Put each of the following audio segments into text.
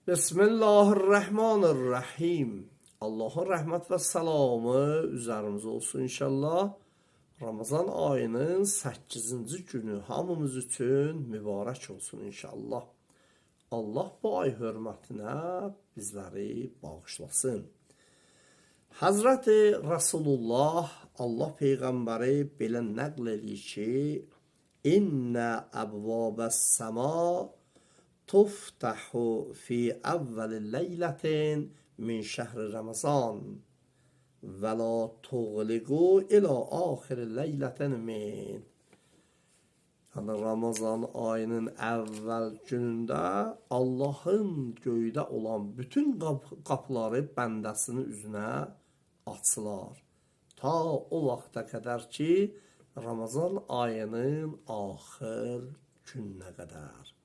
Bismillahirrahmanirrahim. Allah'ın rəhmət və salamı üzərimizə olsun inşallah. Ramazan ayının 8-ci günü hamımız üçün mübarək olsun inşallah. Allah bu ay hörmətinə bizləri bağışlasın. Hazreti Rasulullah, Allah Peyğəmbəri belə nəql edir ki, İnnə əbvəbəs səma tuftahu fi əvvəli leylətin min şəhri Ramazan və la tuğliqu ilə axiri leylətin min. Yəni Ramazan ayının əvvəl günündə Allahın göydə olan bütün qapıları bəndəsinin üzünə açılar. Ta o vaxta qədər ki, Ramazan ayının axır gününə qədər.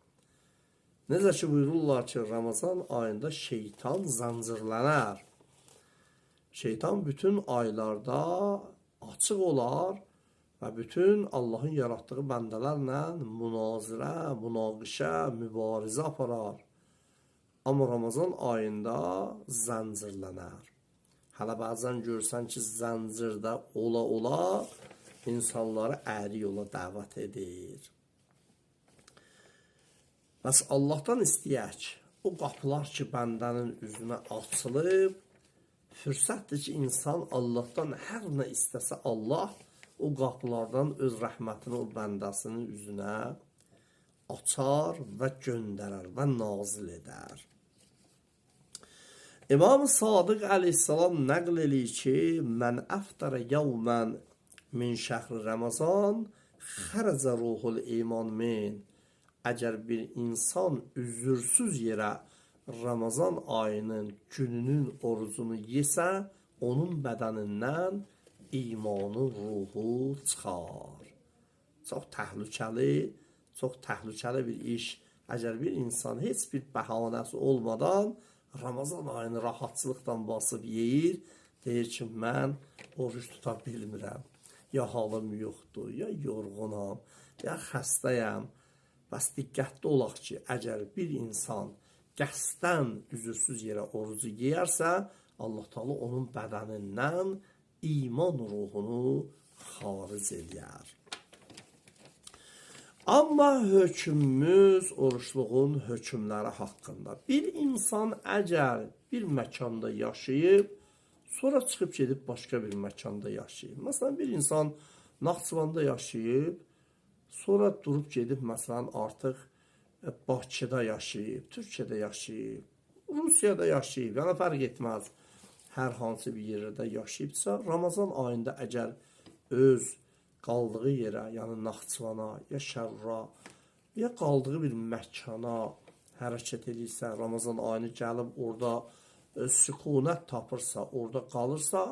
Necə ki buyururlar ki, Ramazan ayında şeytan zəncirlənər. Şeytan bütün aylarda açıq olar və bütün Allahın yaratdığı bəndələrlə münazirə, münaqişə, mübarizə aparar. Amma Ramazan ayında zəncirlənər. Hələ bəzən görsən ki, zəncirdə ola-ola insanları əyri yola dəvət edir. Bəs Allahdan istəyək, o qapılar ki, bəndənin üzünə açılıb, fürsətdir ki, insan Allahdan hər nə istəsə Allah, o qapılardan öz rəhmətini o bəndəsinin üzünə açar və göndərər və nazil edər. İmam-ı Sadiq əleyhissalam nəql edir ki, mən əftərə yevmən min şəhri Ramazan xərəcə ruhul iman min. Əgər bir insan üzürsüz yerə Ramazan ayının gününün orucunu yesə, onun bədənindən imanın ruhu çıxar. Çox təhlükəli bir iş. Əgər bir insan heç bir bəhanəsi olmadan Ramazan ayını rahatçılıqdan basıb yeyir, deyir ki, mən oruç tuta bilmirəm. Ya halım yoxdur, ya yorğunam, ya xəstəyəm. Bəs diqqətli olaq ki, əgər bir insan qəsdən üzürsüz yerə orucu yeyərsə, Allah Teala onun bədənindən iman ruhunu xaric edər. Amma hökmümüz oruçluğun hökmləri haqqında. Bir insan əgər bir məkanda yaşayıb, sonra çıxıb gedib başqa bir məkanda yaşayıb. Məsələn, bir insan Naxçıvanda yaşayıb, sonra durub gedib, məsələn, artıq Bakıda yaşayıb, Türkiyədə yaşayıb, Rusiyada yaşayıb, yəni fərq etməz. Hər hansı bir yerdə yaşayıbsa, Ramazan ayında əgər öz qaldığı yerə, yəni Naxçıvana, ya Şərra, ya qaldığı bir məkana hərəkət edirsə, Ramazan ayını gəlib orada sükunət tapırsa, orada qalırsa,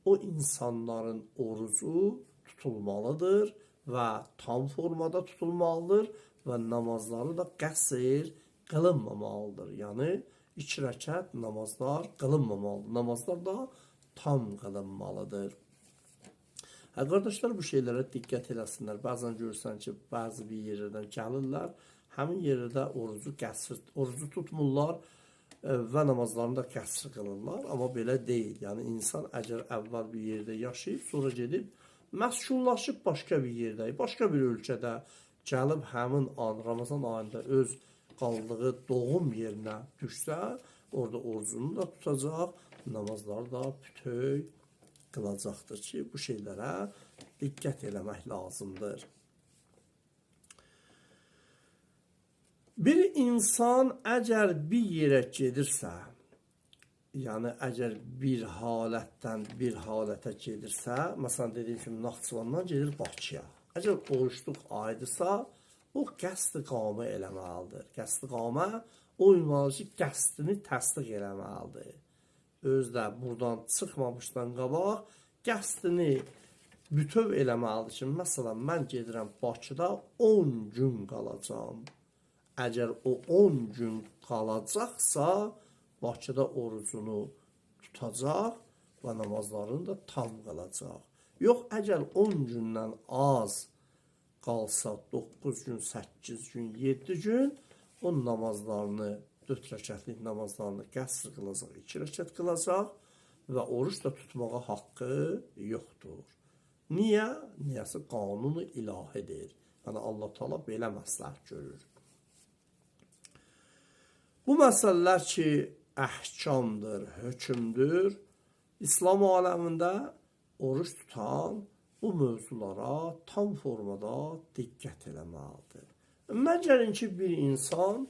o insanların orucu tutulmalıdır və tam formada tutulmalıdır və namazları da qəsr qılınmamalıdır. Yəni, 2 rəkət namazlar qılınmamalıdır. Namazlar da tam qılınmalıdır. Qardaşlar, bu şeylərə diqqət eləsinlər. Bəzən görürsən ki, bəzi bir yerlərdən gəlirlər, həmin yerdə orucu tutmurlar və namazlarını da qəsr qılırlar. Amma belə deyil. Yəni, insan əgər əvvəl bir yerdə yaşayıb, sonra gedib, məşğullaşıb başqa bir yerdə, başqa bir ölkədə gəlib həmin an Ramazan ayında öz qaldığı doğum yerinə düşsə, orada orucunu da tutacaq, namazları da bütöv qılacaqdır ki, bu şeylərə diqqət eləmək lazımdır. Bir insan əgər bir yerə gedirsə, yəni əgər bir halətdən bir halətə gedirsə, məsələn, dediyim kimi, Naxçıvandan gedir Bakıya. Əgər oruçluq aydısa, o qəsd-iqamə eləməlidir. Qəsd-iqamə o ünvanı ki, qəsdini təsdiq eləməlidir. Özdə buradan çıxmamışdan qabaq, qəsdini bütöv eləməlidir ki, məsələn, mən gedirəm Bakıda 10 gün qalacam. Əgər o 10 gün qalacaqsa, Bakıda orucunu tutacaq və namazlarını da tam qalacaq. Yox, əgər 10 gündən az qalsa, 9 gün, 8 gün, 7 gün o namazlarını 4 rəkətlik namazlarını qəsr qılacaq, 2 rəkət qılacaq və oruç da tutmağa haqqı yoxdur. Niyə? Niyəsi qanunu ilahidir. Yəni Allah Taala belə məsləhət görür. Bu məsələlər ki, əhkamdır, hökmdür, İslam aləmində oruç tutan bu mövzulara tam formada diqqət eləməlidir. Məgərin ki, bir insan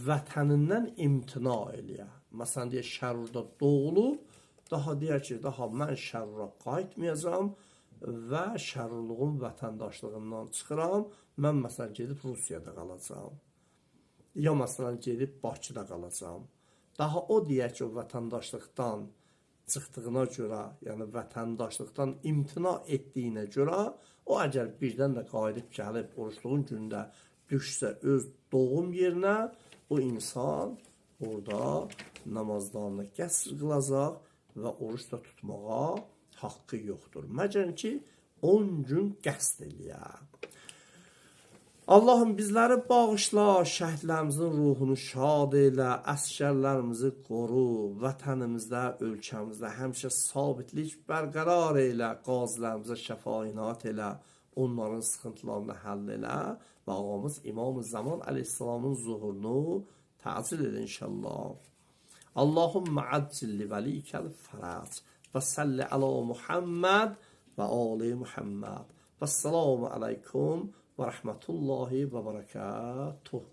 vətənindən imtina eləyə. Məsələn, deyək, Şərurda doğulub, daha deyək ki, daha mən Şərura qayıtmayacam və Şərurluğun vətəndaşlığından çıxıram, mən məsələn gedib Rusiyada qalacam. Ya məsələn gedib Bakıda qalacam. Daha o deyək ki, o vətəndaşlıqdan çıxdığına görə, yəni vətəndaşlıqdan imtina etdiyinə görə, o əgər birdən də qayıdıb gəlib oruçluğun günündə düşsə öz doğum yerinə, o insan orada namazlarını qəsr qılacaq və oruç da tutmağa haqqı yoxdur. Məgər ki, 10 gün qəsd eləyə. Allahım bizləri bağışla, şəhidlərimizin ruhunu şad elə, əsgərlərimizi qoru, vətənimizdə, ölkəmizdə həmişə sabitlik bərqərar elə, qazilərimizə şəfainat elə, onların sıxıntılarını həll elə və ağamız İmam-ı Zaman əleyhissalamın zuhurunu təcil elə inşallah. Allahümmə əccilli vəlikəl fərəc və səlli ələ Muhammed və ali Muhammed və səlamu aleykum və rəhmətullahi və bərəkətuh.